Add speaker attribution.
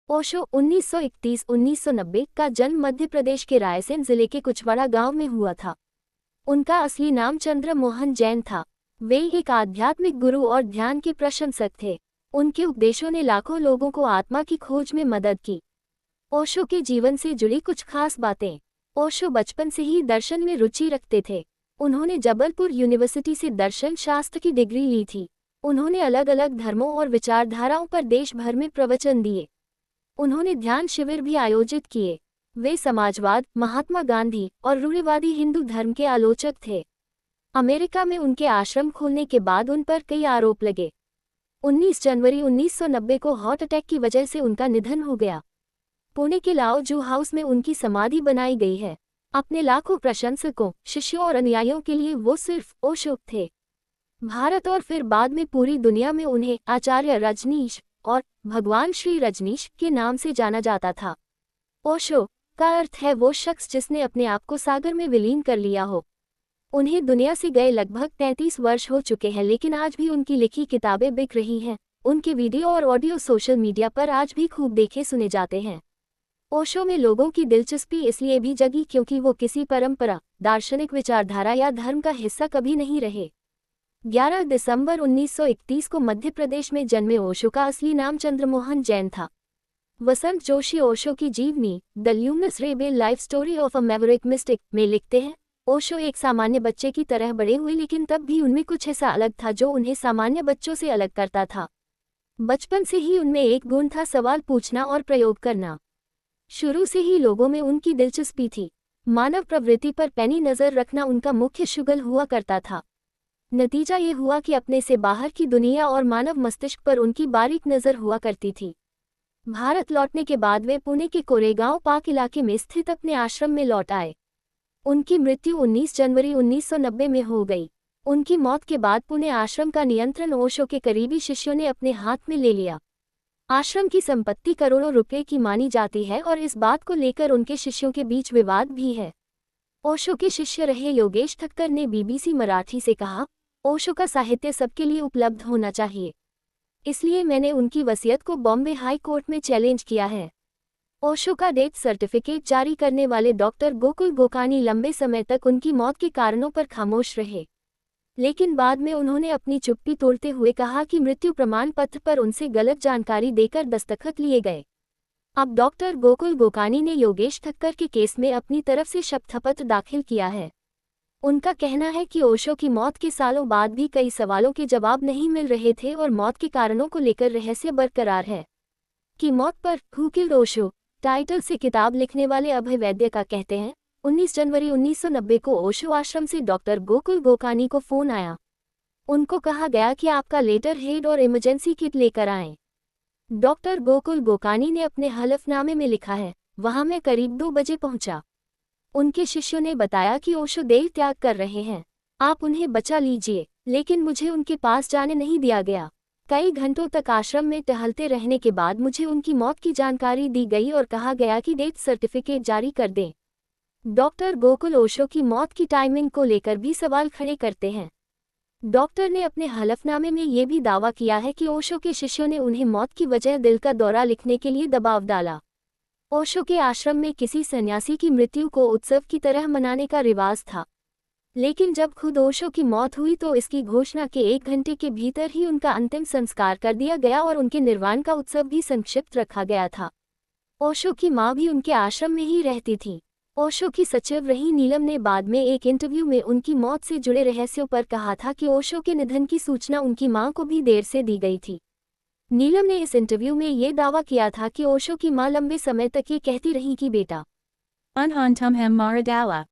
Speaker 1: ओशो 1931-1990 का जन्म मध्य प्रदेश के रायसेन जिले के कुचवाड़ा गांव में हुआ था। उनका असली नाम चंद्र मोहन जैन था। वे एक आध्यात्मिक गुरु और ध्यान के प्रशंसक थे। उनके उपदेशों ने लाखों लोगों को आत्मा की खोज में मदद की। ओशो के जीवन से जुड़ी कुछ खास बातें। ओशो बचपन से ही दर्शन में रुचि रखते थे। उन्होंने जबलपुर यूनिवर्सिटी से दर्शन शास्त्र की डिग्री ली थी। उन्होंने अलग अलग धर्मों और विचारधाराओं पर देश भर में प्रवचन दिए। उन्होंने ध्यान शिविर भी आयोजित किए। वे समाजवाद, महात्मा गांधी और रूढ़िवादी हिंदू धर्म के आलोचक थे। अमेरिका में उनके आश्रम खोलने के बाद उन पर कई आरोप लगे। 19 जनवरी 1990 को हार्ट अटैक की वजह से उनका निधन हो गया। पुणे के लाओ जू हाउस में उनकी समाधि बनाई गई है। अपने लाखों प्रशंसकों, शिष्यों और अनुयायियों के लिए वो सिर्फ ओशो थे। भारत और फिर बाद में पूरी दुनिया में उन्हें आचार्य रजनीश और भगवान श्री रजनीश के नाम से जाना जाता था। ओशो का अर्थ है वो शख्स जिसने अपने आप को सागर में विलीन कर लिया हो। उन्हें दुनिया से गए लगभग 33 वर्ष हो चुके हैं, लेकिन आज भी उनकी लिखी किताबें बिक रही हैं। उनके वीडियो और ऑडियो सोशल मीडिया पर आज भी खूब देखे सुने जाते हैं। ओशो में लोगों की दिलचस्पी इसलिए भी जगी क्योंकि वो किसी परंपरा, दार्शनिक विचारधारा या धर्म का हिस्सा कभी नहीं रहे। 11 दिसंबर 1931 को मध्य प्रदेश में जन्मे ओशो का असली नाम चंद्रमोहन जैन था। वसंत जोशी ओशो की जीवनी the luminous rebel life story of a Maverick mistake में लिखते हैं, ओशो एक सामान्य बच्चे की तरह बड़े हुए, लेकिन तब भी उनमें कुछ ऐसा अलग था जो उन्हें सामान्य बच्चों से अलग करता था। बचपन से ही उनमें एक गुण था, सवाल पूछना और प्रयोग करना। शुरू से ही लोगों में उनकी दिलचस्पी थी। मानव प्रवृत्ति पर पैनी नज़र रखना उनका मुख्य शुगल हुआ करता था। नतीजा ये हुआ कि अपने से बाहर की दुनिया और मानव मस्तिष्क पर उनकी बारीक नज़र हुआ करती थी। भारत लौटने के बाद वे पुणे के कोरेगांव पार्क इलाके में स्थित अपने आश्रम में लौट आए। उनकी मृत्यु 19 जनवरी 1990 में हो गई। उनकी मौत के बाद पुणे आश्रम का नियंत्रण ओशो के करीबी शिष्यों ने अपने हाथ में ले लिया। आश्रम की संपत्ति करोड़ों रुपए की मानी जाती है और इस बात को लेकर उनके शिष्यों के बीच विवाद भी है। ओशो के शिष्य रहे योगेश ठक्कर ने बीबीसी मराठी से कहा, ओशो का साहित्य सबके लिए उपलब्ध होना चाहिए, इसलिए मैंने उनकी वसीयत को बॉम्बे हाई कोर्ट में चैलेंज किया है। ओशो का डेथ सर्टिफिकेट जारी करने वाले डॉक्टर गोकुल गोकानी लंबे समय तक उनकी मौत के कारणों पर खामोश रहे, लेकिन बाद में उन्होंने अपनी चुप्पी तोड़ते हुए कहा कि मृत्यु प्रमाण पत्र पर उनसे गलत जानकारी देकर दस्तखत लिए गए। अब डॉक्टर गोकुल गोकानी ने योगेश ठक्कर के केस में अपनी तरफ से शपथपत्र दाखिल किया है। उनका कहना है कि ओशो की मौत के सालों बाद भी कई सवालों के जवाब नहीं मिल रहे थे और मौत के कारणों को लेकर रहस्य बरकरार है। कि मौत पर हु किल्ड ओशो टाइटल से किताब लिखने वाले अभय वैद्य का कहते हैं, 19 जनवरी 1990 को ओशो आश्रम से डॉक्टर गोकुल गोकानी को फोन आया। उनको कहा गया कि आपका लेटर हेड और इमरजेंसी किट लेकर आएं। डॉक्टर गोकुल गोकानी ने अपने हलफनामे में लिखा है, वहां मैं करीब 2 बजे पहुंचा। उनके शिष्यों ने बताया कि ओशो देह त्याग कर रहे हैं, आप उन्हें बचा लीजिए, लेकिन मुझे उनके पास जाने नहीं दिया गया। कई घंटों तक आश्रम में टहलते रहने के बाद मुझे उनकी मौत की जानकारी दी गई और कहा गया कि डेथ सर्टिफिकेट जारी कर दें। डॉक्टर गोकुल ओशो की मौत की टाइमिंग को लेकर भी सवाल खड़े करते हैं। डॉक्टर ने अपने हलफनामे में ये भी दावा किया है कि ओशो के शिष्यों ने उन्हें मौत की वजह दिल का दौरा लिखने के लिए दबाव डाला। ओशो के आश्रम में किसी सन्यासी की मृत्यु को उत्सव की तरह मनाने का रिवाज था, लेकिन जब खुद ओशो की मौत हुई तो इसकी घोषणा के 1 घंटे के भीतर ही उनका अंतिम संस्कार कर दिया गया और उनके निर्वाण का उत्सव भी संक्षिप्त रखा गया था। ओशो की मां भी उनके आश्रम में ही रहती थी। ओशो की सचिव रही नीलम ने बाद में एक इंटरव्यू में उनकी मौत से जुड़े रहस्यों पर कहा था कि ओशो के निधन की सूचना उनकी मां को भी देर से दी गई थी। नीलम ने इस इंटरव्यू में ये दावा किया था कि ओशो की मां लंबे समय तक ये कहती रही कि बेटा
Speaker 2: Unhan tumhem maradala.